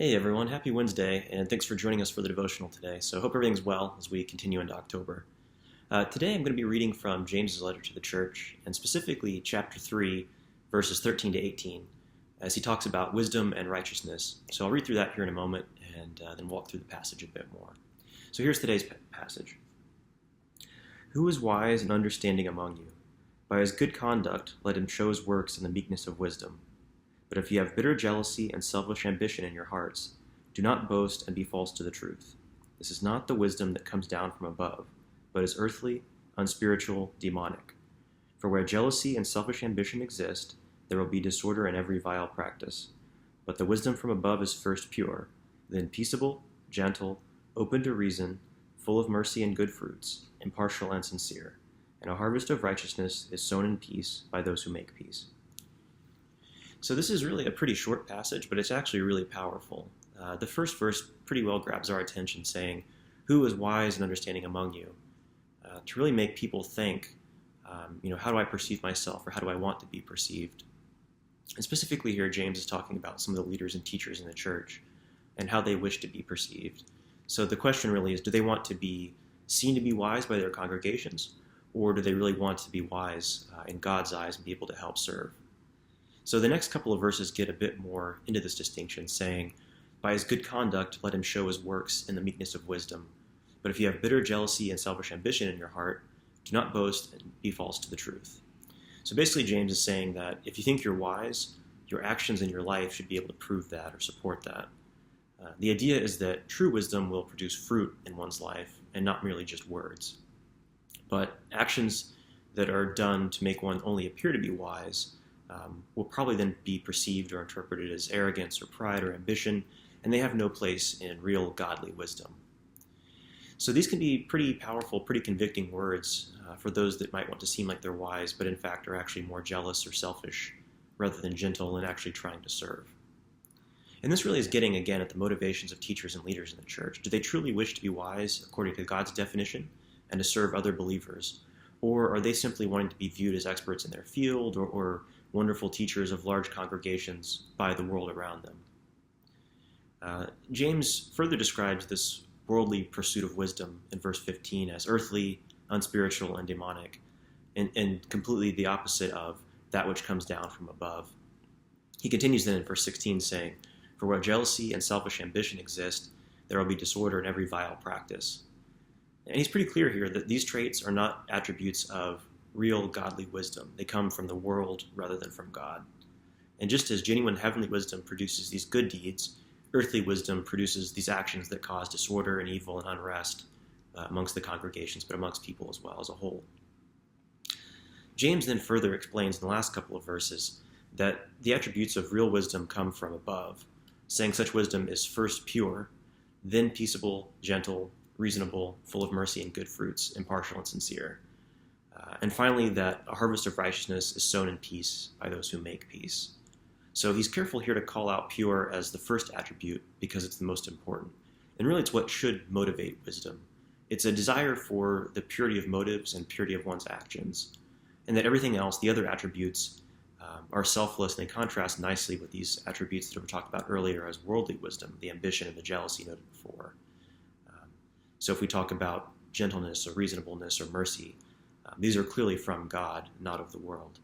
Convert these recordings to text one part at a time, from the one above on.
Hey everyone, happy Wednesday, and thanks for joining us for the devotional today. So I hope everything's well as we continue into October. Today I'm going to be reading from James's letter to the church, and specifically chapter 3, verses 13 to 18, as he talks about wisdom and righteousness. So I'll read through that here in a moment and then walk through the passage a bit more. So here's today's passage. Who is wise and understanding among you? By his good conduct let him show his works in the meekness of wisdom. But if you have bitter jealousy and selfish ambition in your hearts, do not boast and be false to the truth. This is not the wisdom that comes down from above, but is earthly, unspiritual, demonic. For where jealousy and selfish ambition exist, there will be disorder in every vile practice. But the wisdom from above is first pure, then peaceable, gentle, open to reason, full of mercy and good fruits, impartial and sincere. And a harvest of righteousness is sown in peace by those who make peace. So this is really a pretty short passage, but it's actually really powerful. The first verse pretty well grabs our attention, saying, who is wise and understanding among you? To really make people think, how do I perceive myself, or how do I want to be perceived? And specifically here, James is talking about some of the leaders and teachers in the church and how they wish to be perceived. So the question really is, do they want to be seen to be wise by their congregations, or do they really want to be wise in God's eyes and be able to help serve? So the next couple of verses get a bit more into this distinction, saying, by his good conduct let him show his works in the meekness of wisdom. But if you have bitter jealousy and selfish ambition in your heart, do not boast and be false to the truth. So basically James is saying that if you think you're wise, your actions in your life should be able to prove that or support that. The idea is that true wisdom will produce fruit in one's life and not merely just words. But actions that are done to make one only appear to be wise will probably then be perceived or interpreted as arrogance or pride or ambition, and they have no place in real godly wisdom. So these can be pretty powerful, pretty convicting words for those that might want to seem like they're wise, but in fact are actually more jealous or selfish rather than gentle and actually trying to serve. And this really is getting, again, at the motivations of teachers and leaders in the church. Do they truly wish to be wise according to God's definition and to serve other believers? Or are they simply wanting to be viewed as experts in their field or wonderful teachers of large congregations by the world around them? James further describes this worldly pursuit of wisdom in verse 15 as earthly, unspiritual, and demonic, and completely the opposite of that which comes down from above. He continues then in verse 16 saying, for where jealousy and selfish ambition exist, there will be disorder in every vile practice. And he's pretty clear here that these traits are not attributes of real godly wisdom. They come from the world rather than from God. And just as genuine heavenly wisdom produces these good deeds, earthly wisdom produces these actions that cause disorder and evil and unrest amongst the congregations, but amongst people as well as a whole. James then further explains in the last couple of verses that the attributes of real wisdom come from above, saying such wisdom is first pure, then peaceable, gentle, reasonable, full of mercy and good fruits, impartial and sincere. And finally, that a harvest of righteousness is sown in peace by those who make peace. So he's careful here to call out pure as the first attribute because it's the most important. And really it's what should motivate wisdom. It's a desire for the purity of motives and purity of one's actions. And that everything else, the other attributes, are selfless, and they contrast nicely with these attributes that were talked about earlier as worldly wisdom, the ambition and the jealousy noted before. So if we talk about gentleness or reasonableness or mercy, these are clearly from God, not of the world.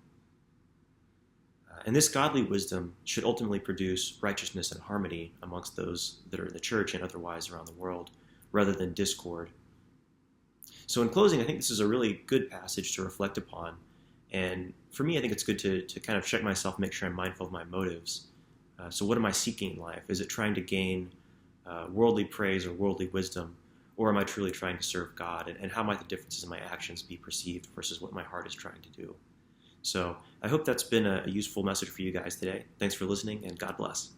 And this godly wisdom should ultimately produce righteousness and harmony amongst those that are in the church and otherwise around the world, rather than discord. So in closing, I think this is a really good passage to reflect upon. And for me, I think it's good to kind of check myself, make sure I'm mindful of my motives. So what am I seeking in life? Is it trying to gain worldly praise or worldly wisdom? Or am I truly trying to serve God? And how might the differences in my actions be perceived versus what my heart is trying to do? So I hope that's been a useful message for you guys today. Thanks for listening, and God bless.